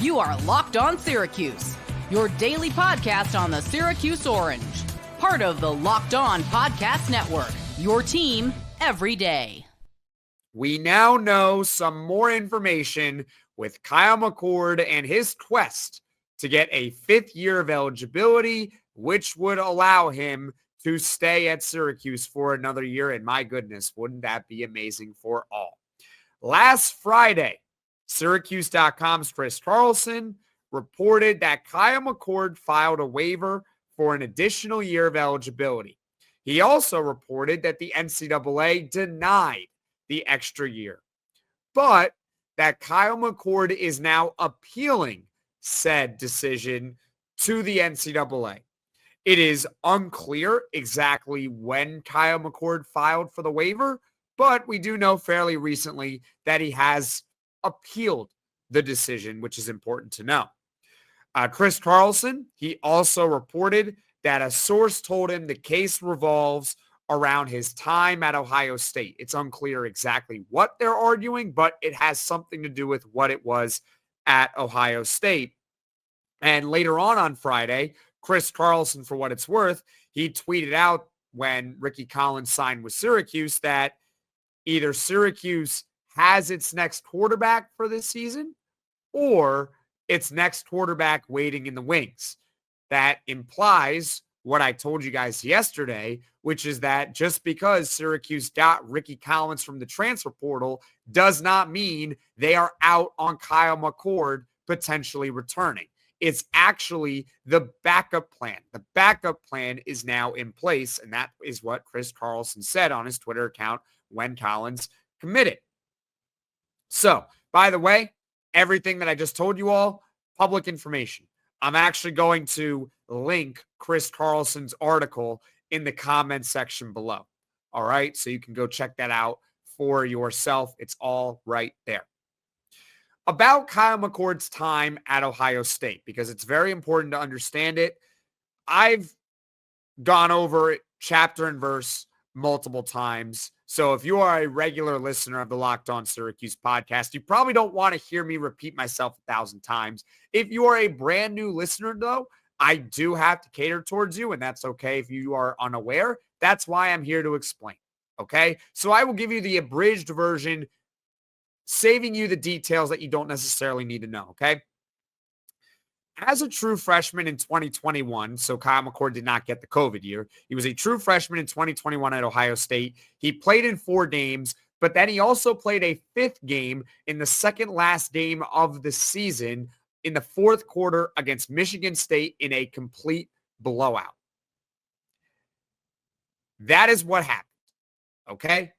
You are Locked On Syracuse, your daily podcast on the Syracuse Orange. Part of the Locked On Podcast Network, your team every day. We now know some more information with Kyle McCord and his quest to get a fifth year of eligibility, which would allow him to stay at Syracuse for another year. And my goodness, wouldn't that be amazing for all? Last Friday, Syracuse.com's Chris Carlson reported that Kyle McCord filed a waiver for an additional year of eligibility. He also reported that the NCAA denied the extra year, but that Kyle McCord is now appealing said decision to the NCAA. It is unclear exactly when Kyle McCord filed for the waiver, but we do know fairly recently that he has appealed the decision, which is important to know. Chris Carlson, he also reported that a source told him the case revolves around his time at Ohio State. It's unclear exactly what they're arguing, but it has something to do with what it was at Ohio State. And later on Friday, Chris Carlson, for what it's worth, he tweeted out when Ricky Collins signed with Syracuse that either Syracuse has its next quarterback for this season or its next quarterback waiting in the wings. That implies what I told you guys yesterday, which is that just because Syracuse got Ricky Collins from the transfer portal does not mean they are out on Kyle McCord potentially returning. It's actually the backup plan. The backup plan is now in place, and that is what Chris Carlson said on his Twitter account when Collins committed. So, by the way, everything that I just told you all, public information. I'm actually going to link Chris Carlson's article in the comment section below. All right, so you can go check that out for yourself. It's all right there. About Kyle McCord's time at Ohio State, because it's very important to understand it. I've gone over it chapter and verse multiple times. So if you are a regular listener of the Locked On Syracuse podcast, you probably don't want to hear me repeat myself 1,000 times. If you are a brand new listener, though, I do have to cater towards you, and that's okay if you are unaware. That's why I'm here to explain, okay? So I will give you the abridged version, saving you the details that you don't necessarily need to know, okay? As a true freshman in 2021, so Kyle McCord did not get the COVID year. He was a true freshman in 2021 at Ohio State. He played in 4 games, but then he also played a 5th game in the second last game of the season in the 4th quarter against Michigan State in a complete blowout. That is what happened, okay?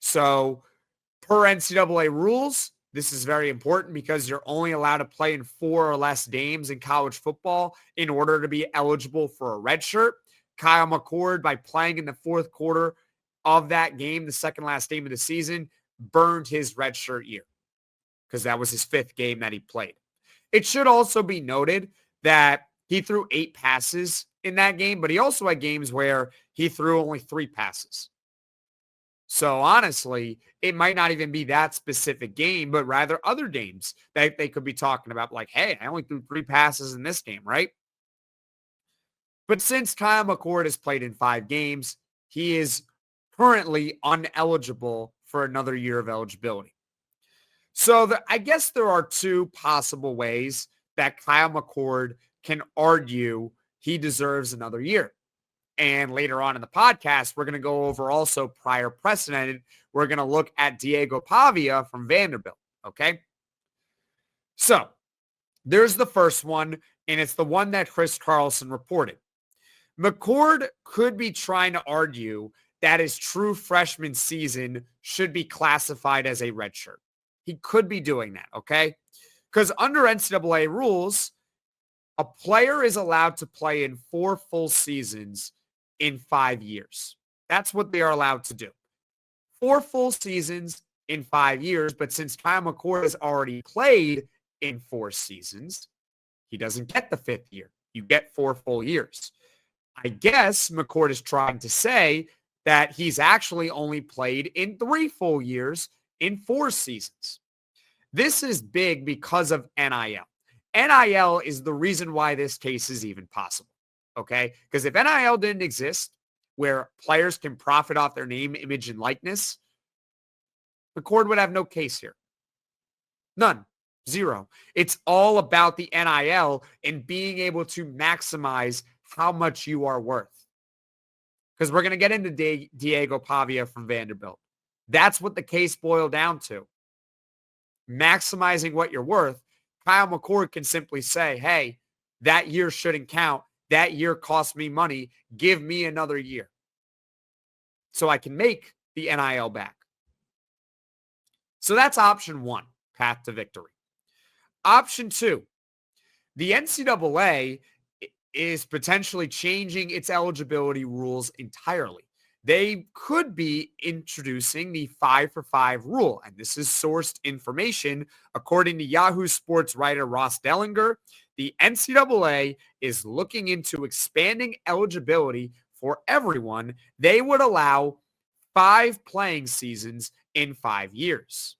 So per NCAA rules, this is very important because you're only allowed to play in 4 or less games in college football in order to be eligible for a redshirt. Kyle McCord, by playing in the 4th quarter of that game, the second last game of the season, burned his redshirt year because that was his 5th game that he played. It should also be noted that he threw 8 passes in that game, but he also had games where he threw only 3 passes. So honestly, it might not even be that specific game, but rather other games that they could be talking about like, hey, I only threw 3 passes in this game, right? But since Kyle McCord has played in 5 games, he is currently uneligible for another year of eligibility. So I guess there are 2 possible ways that Kyle McCord can argue he deserves another year. And later on in the podcast, we're going to go over also prior precedent. We're going to look at Diego Pavia from Vanderbilt, okay? So there's the first one, and it's the one that Chris Carlson reported. McCord could be trying to argue that his true freshman season should be classified as a redshirt. He could be doing that, okay? Because under NCAA rules, a player is allowed to play in 4 full seasons in 5 years. That's what they are allowed to do. 4 full seasons in 5 years, but since Kyle McCord has already played in 4 seasons, he doesn't get the 5th year. You get 4 full years. I guess McCord is trying to say that he's actually only played in 3 full years in 4 seasons. This is big because of NIL. NIL is the reason why this case is even possible, okay? Because if NIL didn't exist, where players can profit off their name, image, and likeness, McCord would have no case here. None. Zero. It's all about the NIL and being able to maximize how much you are worth. Because we're going to get into Diego Pavia from Vanderbilt. That's what the case boiled down to. Maximizing what you're worth. Kyle McCord can simply say, hey, that year shouldn't count. That year cost me money. Give me another year so I can make the NIL back. So that's option one, path to victory. Option two, the NCAA is potentially changing its eligibility rules entirely. They could be introducing the 5-for-5 rule, and this is sourced information. According to Yahoo Sports writer Ross Dellinger, the NCAA is looking into expanding eligibility for everyone. They would allow 5 playing seasons in 5 years.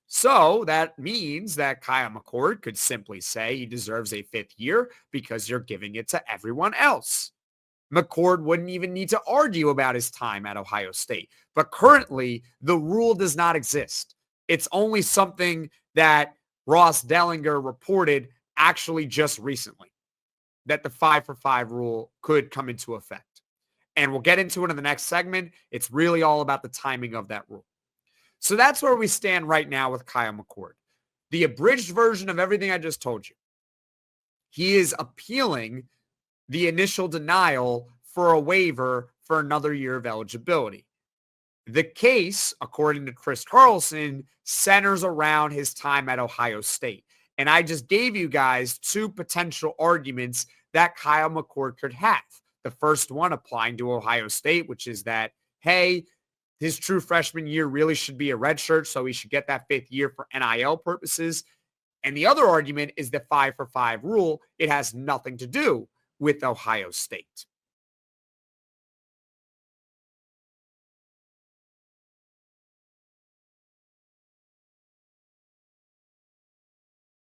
So that means that Kyle McCord could simply say he deserves a 5th year because you're giving it to everyone else. McCord wouldn't even need to argue about his time at Ohio State. But currently, the rule does not exist. It's only something that Ross Dellinger reported actually just recently, that the 5-for-5 rule could come into effect. And we'll get into it in the next segment. It's really all about the timing of that rule. So that's where we stand right now with Kyle McCord. The abridged version of everything I just told you. He is appealing the initial denial for a waiver for another year of eligibility. The case, according to Chris Carlson, centers around his time at Ohio State. And I just gave you guys 2 potential arguments that Kyle McCord could have. The first one applying to Ohio State, which is that, hey, his true freshman year really should be a redshirt, so he should get that 5th year for NIL purposes. And the other argument is the 5-for-5 rule. It has nothing to do with Ohio State.